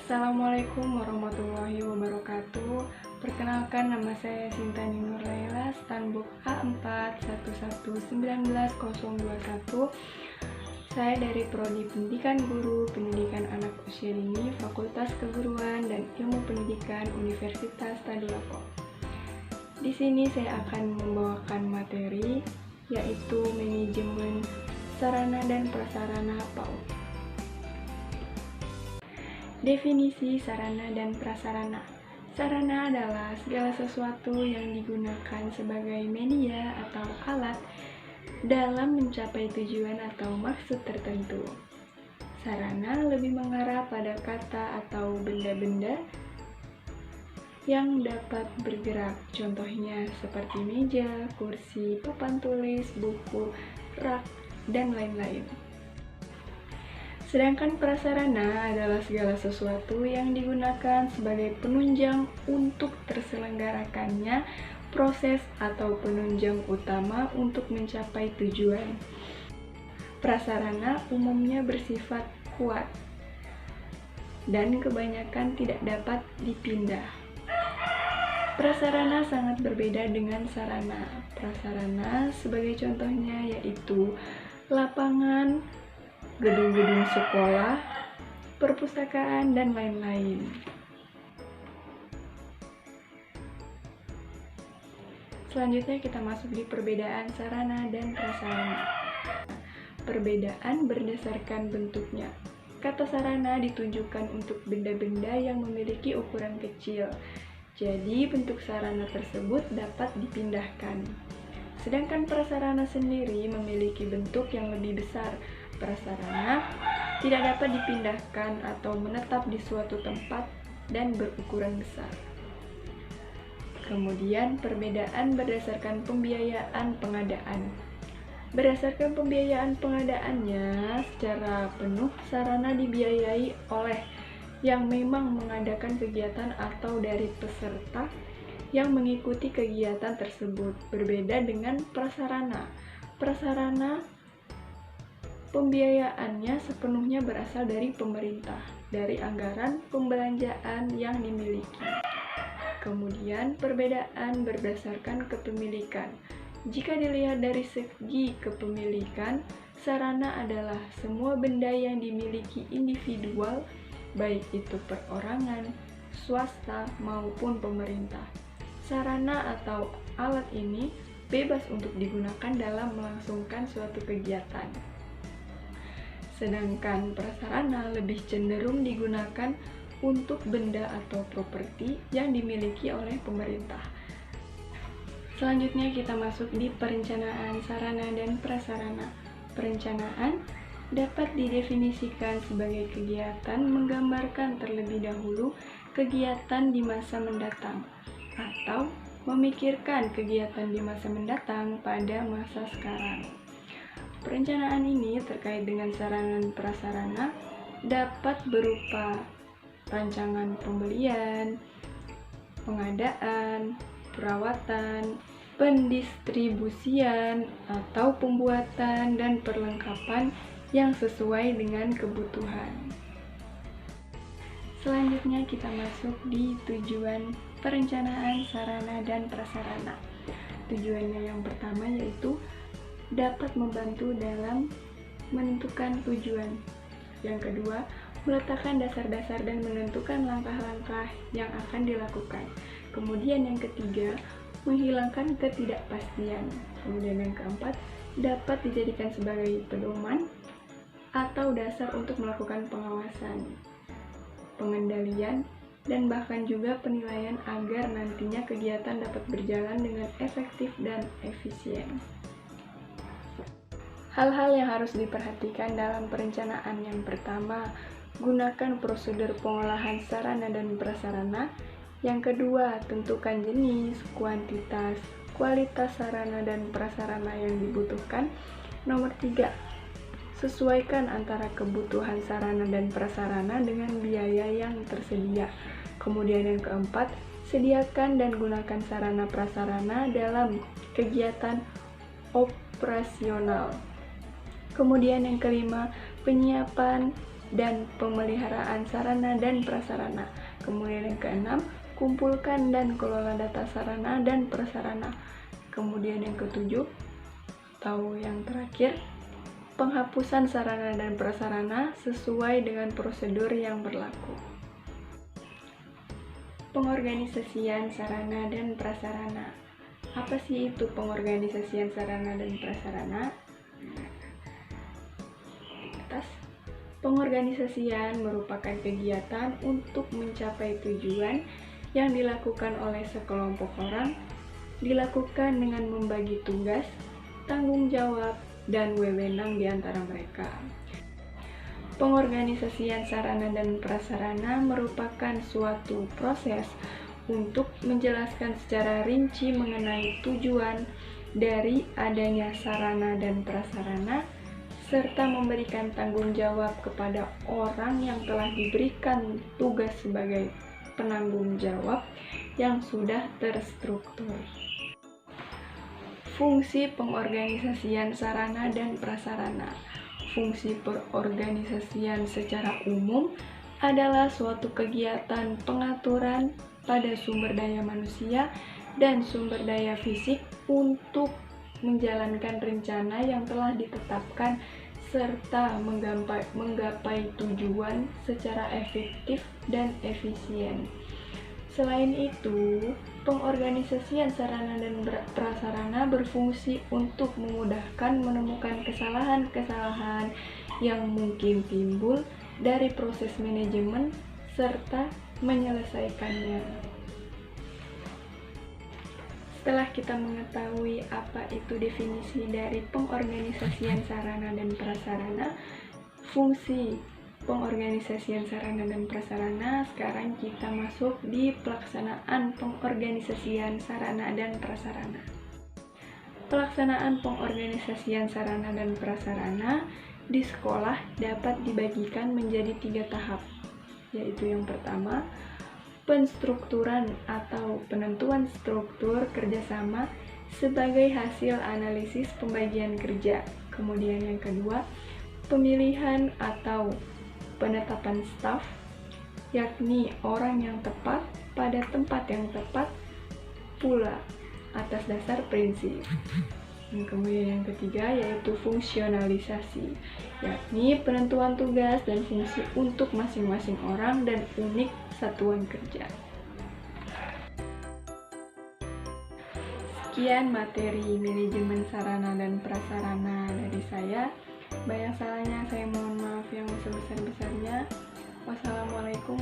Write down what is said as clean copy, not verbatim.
Assalamualaikum warahmatullahi wabarakatuh. Perkenalkan, nama saya Sintani Nur Laila, Stanbook A4 1119-021. Saya dari Prodi Pendidikan Guru, Pendidikan Anak Usia Dini, Fakultas Keguruan dan Ilmu Pendidikan Universitas Tadulako. Di sini saya akan membawakan materi yaitu manajemen sarana dan prasarana PAUD. Definisi sarana dan prasarana. Sarana adalah segala sesuatu yang digunakan sebagai media atau alat dalam mencapai tujuan atau maksud tertentu. Sarana lebih mengarah pada kata atau benda-benda yang dapat bergerak, contohnya seperti meja, kursi, papan tulis, buku, rak, dan lain-lain. Sedangkan prasarana adalah segala sesuatu yang digunakan sebagai penunjang untuk terselenggarakannya proses atau penunjang utama untuk mencapai tujuan. Prasarana umumnya bersifat kuat dan kebanyakan tidak dapat dipindah. Prasarana sangat berbeda dengan sarana. Prasarana sebagai contohnya yaitu lapangan, gedung-gedung sekolah, perpustakaan, dan lain-lain. Selanjutnya kita masuk di perbedaan sarana dan prasarana. Perbedaan berdasarkan bentuknya. Kata sarana ditunjukkan untuk benda-benda yang memiliki ukuran kecil. Jadi bentuk sarana tersebut dapat dipindahkan. Sedangkan prasarana sendiri memiliki bentuk yang lebih besar. Prasarana tidak dapat dipindahkan atau menetap di suatu tempat dan berukuran besar. Kemudian perbedaan berdasarkan pembiayaan pengadaan. Berdasarkan pembiayaan pengadaannya, secara penuh sarana dibiayai oleh yang memang mengadakan kegiatan atau dari peserta yang mengikuti kegiatan tersebut. Berbeda dengan prasarana. Prasarana pembiayaannya sepenuhnya berasal dari pemerintah, dari anggaran pembelanjaan yang dimiliki. Kemudian perbedaan berdasarkan kepemilikan. Jika dilihat dari segi kepemilikan, sarana adalah semua benda yang dimiliki individual, baik itu perorangan, swasta, maupun pemerintah. Sarana atau alat ini bebas untuk digunakan dalam melangsungkan suatu kegiatan. Sedangkan prasarana lebih cenderung digunakan untuk benda atau properti yang dimiliki oleh pemerintah. Selanjutnya kita masuk di perencanaan sarana dan prasarana. Perencanaan dapat didefinisikan sebagai kegiatan menggambarkan terlebih dahulu kegiatan di masa mendatang atau memikirkan kegiatan di masa mendatang pada masa sekarang. Perencanaan ini terkait dengan sarana dan prasarana dapat berupa rancangan pembelian, pengadaan, perawatan, pendistribusian, atau pembuatan dan perlengkapan yang sesuai dengan kebutuhan. Selanjutnya kita masuk di tujuan perencanaan sarana dan prasarana. Tujuannya yang pertama yaitu dapat membantu dalam menentukan tujuan. Yang kedua, meletakkan dasar-dasar dan menentukan langkah-langkah yang akan dilakukan. Kemudian yang ketiga, menghilangkan ketidakpastian. Kemudian yang keempat, dapat dijadikan sebagai pedoman atau dasar untuk melakukan pengawasan, pengendalian, dan bahkan juga penilaian agar nantinya kegiatan dapat berjalan dengan efektif dan efisien. Hal-hal yang harus diperhatikan dalam perencanaan yang pertama, gunakan prosedur pengolahan sarana dan prasarana. Yang kedua, tentukan jenis, kuantitas, kualitas sarana dan prasarana yang dibutuhkan. Nomor 3, sesuaikan antara kebutuhan sarana dan prasarana dengan biaya yang tersedia. Kemudian yang keempat, sediakan dan gunakan sarana prasarana dalam kegiatan operasional. Kemudian yang kelima, penyiapan dan pemeliharaan sarana dan prasarana. Kemudian yang keenam, kumpulkan dan kelola data sarana dan prasarana. Kemudian yang ketujuh, atau yang terakhir, penghapusan sarana dan prasarana sesuai dengan prosedur yang berlaku. Pengorganisasian sarana dan prasarana. Apa sih itu pengorganisasian sarana dan prasarana? Pengorganisasian merupakan kegiatan untuk mencapai tujuan yang dilakukan oleh sekelompok orang, dilakukan dengan membagi tugas, tanggung jawab, dan wewenang di antara mereka. Pengorganisasian sarana dan prasarana merupakan suatu proses untuk menjelaskan secara rinci mengenai tujuan dari adanya sarana dan prasarana, serta memberikan tanggung jawab kepada orang yang telah diberikan tugas sebagai penanggung jawab yang sudah terstruktur. Fungsi pengorganisasian sarana dan prasarana. Fungsi pengorganisasian secara umum adalah suatu kegiatan pengaturan pada sumber daya manusia dan sumber daya fisik untuk menjalankan rencana yang telah ditetapkan serta menggapai tujuan secara efektif dan efisien. Selain itu, pengorganisasian sarana dan prasarana berfungsi untuk memudahkan menemukan kesalahan-kesalahan yang mungkin timbul dari proses manajemen serta menyelesaikannya. Setelah kita mengetahui apa itu definisi dari pengorganisasian sarana dan prasarana, fungsi pengorganisasian sarana dan prasarana, sekarang kita masuk di pelaksanaan pengorganisasian sarana dan prasarana. Pelaksanaan pengorganisasian sarana dan prasarana di sekolah dapat dibagikan menjadi 3 tahap, yaitu yang pertama, penstrukturan atau penentuan struktur kerjasama sebagai hasil analisis pembagian kerja. Kemudian yang kedua, pemilihan atau penetapan staf, yakni orang yang tepat pada tempat yang tepat pula atas dasar prinsip. Kemudian yang ketiga yaitu fungsionalisasi, yakni penentuan tugas dan fungsi untuk masing-masing orang dan unit satuan kerja. Sekian materi manajemen sarana dan prasarana dari saya. Banyak salahnya, saya mohon maaf yang sebesar-besarnya. Wassalamualaikum